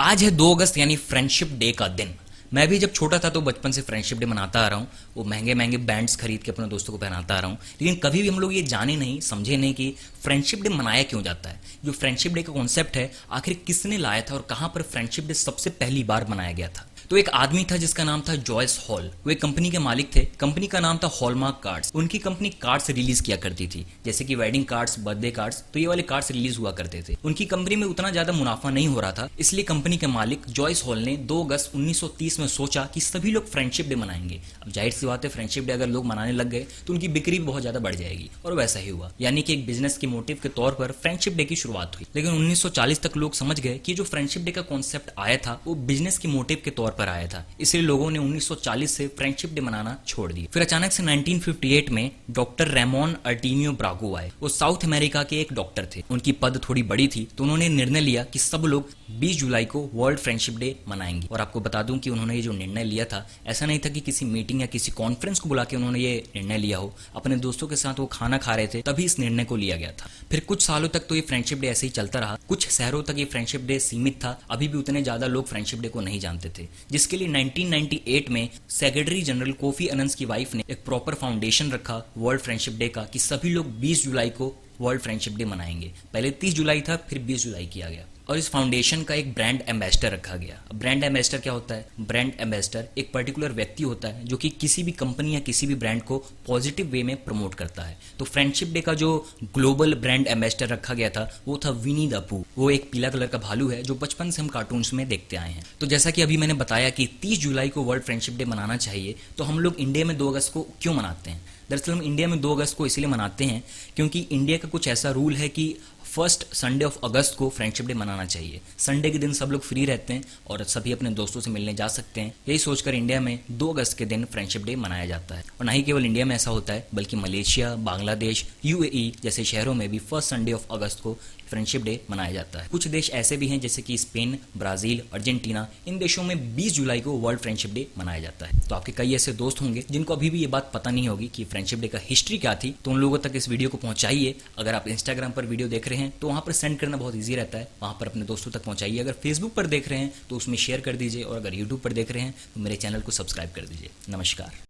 आज है 2 अगस्त यानी फ्रेंडशिप डे का दिन। मैं भी जब छोटा था तो बचपन से फ्रेंडशिप डे मनाता आ रहा हूँ। वो महंगे महंगे बैंड्स खरीद के अपने दोस्तों को पहनाता आ रहा हूँ, लेकिन कभी भी हम लोग ये जाने नहीं समझे नहीं कि फ्रेंडशिप डे मनाया क्यों जाता है। जो फ्रेंडशिप डे का कॉन्सेप्ट है आखिर किसने लाया था और कहाँ पर फ्रेंडशिप डे सबसे पहली बार मनाया गया था। तो एक आदमी था जिसका नाम था जॉयस हॉल। वो एक कंपनी के मालिक थे। कंपनी का नाम था हॉलमार्क कार्ड्स। उनकी कंपनी कार्ड्स रिलीज किया करती थी, जैसे कि वेडिंग कार्ड्स, बर्थडे कार्ड्स, तो ये वाले कार्ड्स रिलीज हुआ करते थे। उनकी कंपनी में उतना ज्यादा मुनाफा नहीं हो रहा था, इसलिए कंपनी के मालिक जॉयस हॉल ने 2 अगस्त 1930 में सोचा कि सभी लोग फ्रेंडशिप डे मनाएंगे। अब जाहिर सी बात है, फ्रेंडशिप डे अगर लोग मनाने लग गए तो उनकी बिक्री भी बहुत ज्यादा बढ़ जाएगी, और वैसा ही हुआ। यानी कि एक बिजनेस के मोटिव के तौर पर फ्रेंडशिप डे की शुरुआत हुई। लेकिन 1940 तक लोग समझ गए कि जो फ्रेंडशिप डे का कॉन्सेप्ट आया था वो बिजनेस के मोटिव के तौर पर आया था, इसलिए लोगों ने 1940 से फ्रेंडशिप डे मनाना छोड़ दिया। फिर अचानक से 1958 में डॉक्टर रेमोन अर्टीनियो ब्रागो आए। वो साउथ अमेरिका के एक डॉक्टर थे। उनकी पद थोड़ी बड़ी थी, तो उन्होंने निर्णय लिया कि सब लोग 20 जुलाई को वर्ल्ड फ्रेंडशिप डे मनाएंगे। और आपको बता दूं कि उन्होंने ये जो निर्णय लिया था, ऐसा नहीं था कि किसी मीटिंग या किसी कॉन्फ्रेंस को बुला के उन्होंने ये निर्णय लिया हो। अपने दोस्तों के साथ वो खाना खा रहे थे, तभी इस निर्णय को लिया गया था। फिर कुछ सालों तक तो ये फ्रेंडशिप डे ऐसे ही चलता रहा। कुछ शहरों तक ये फ्रेंडशिप डे सीमित था। अभी भी उतने ज्यादा लोग फ्रेंडशिप डे को नहीं जानते थे, जिसके लिए 1998 में सेक्रेटरी जनरल कोफी अनन्स की वाइफ ने एक प्रॉपर फाउंडेशन रखा वर्ल्ड फ्रेंडशिप डे का, कि सभी लोग 20 जुलाई को वर्ल्ड फ्रेंडशिप डे मनाएंगे। पहले 30 जुलाई था, फिर 20 जुलाई किया गया। और इस फाउंडेशन का एक ब्रांड एम्बेसडर रखा गया। अब ब्रांड एम्बेसडर क्या होता है? ब्रांड एम्बेसडर एक पर्टिकुलर व्यक्ति होता है जो कि किसी भी कंपनी या किसी भी ब्रांड को पॉजिटिव वे में प्रमोट करता है। तो फ्रेंडशिप डे का जो ग्लोबल ब्रांड एम्बेसडर रखा गया था वो था विनी द पू। वो एक पीला कलर का भालू है जो बचपन से हम कार्टून्स में देखते आए हैं। तो जैसा कि अभी मैंने बताया कि 30 जुलाई को वर्ल्ड फ्रेंडशिप डे मनाना चाहिए, तो हम लोग इंडिया में 2 अगस्त को क्यों मनाते हैं? दरअसल हम इंडिया में 2 अगस्त को इसलिए मनाते हैं क्योंकि इंडिया का कुछ ऐसा रूल है कि फर्स्ट संडे ऑफ अगस्त को फ्रेंडशिप डे मनाना चाहिए। संडे के दिन सब लोग फ्री रहते हैं और सभी अपने दोस्तों से मिलने जा सकते हैं। यही सोचकर इंडिया में 2 अगस्त के दिन फ्रेंडशिप डे मनाया जाता है। और ना ही केवल इंडिया में ऐसा होता है, बल्कि मलेशिया, बांग्लादेश, यूएई जैसे शहरों में भी फर्स्ट संडे ऑफ अगस्त को फ्रेंडशिप डे मनाया जाता है। कुछ देश ऐसे भी हैं जैसे कि स्पेन, ब्राजील, अर्जेंटीना, इन देशों में 20 जुलाई को वर्ल्ड फ्रेंडशिप डे मनाया जाता है। तो आपके कई ऐसे दोस्त होंगे जिनको अभी भी ये बात पता नहीं होगी कि फ्रेंडशिप डे का हिस्ट्री क्या थी, तो उन लोगों तक इस वीडियो को पहुंचाइए। अगर आप इंस्टाग्राम पर वीडियो देख रहे हैं तो वहां पर सेंड करना बहुत ईजी रहता है, वहां पर अपने दोस्तों तक पहुंचाइए। अगर फेसबुक पर देख रहे हैं तो उसमें शेयर कर दीजिए, और अगर यूट्यूब पर देख रहे हैं तो मेरे चैनल को सब्सक्राइब कर दीजिए। नमस्कार।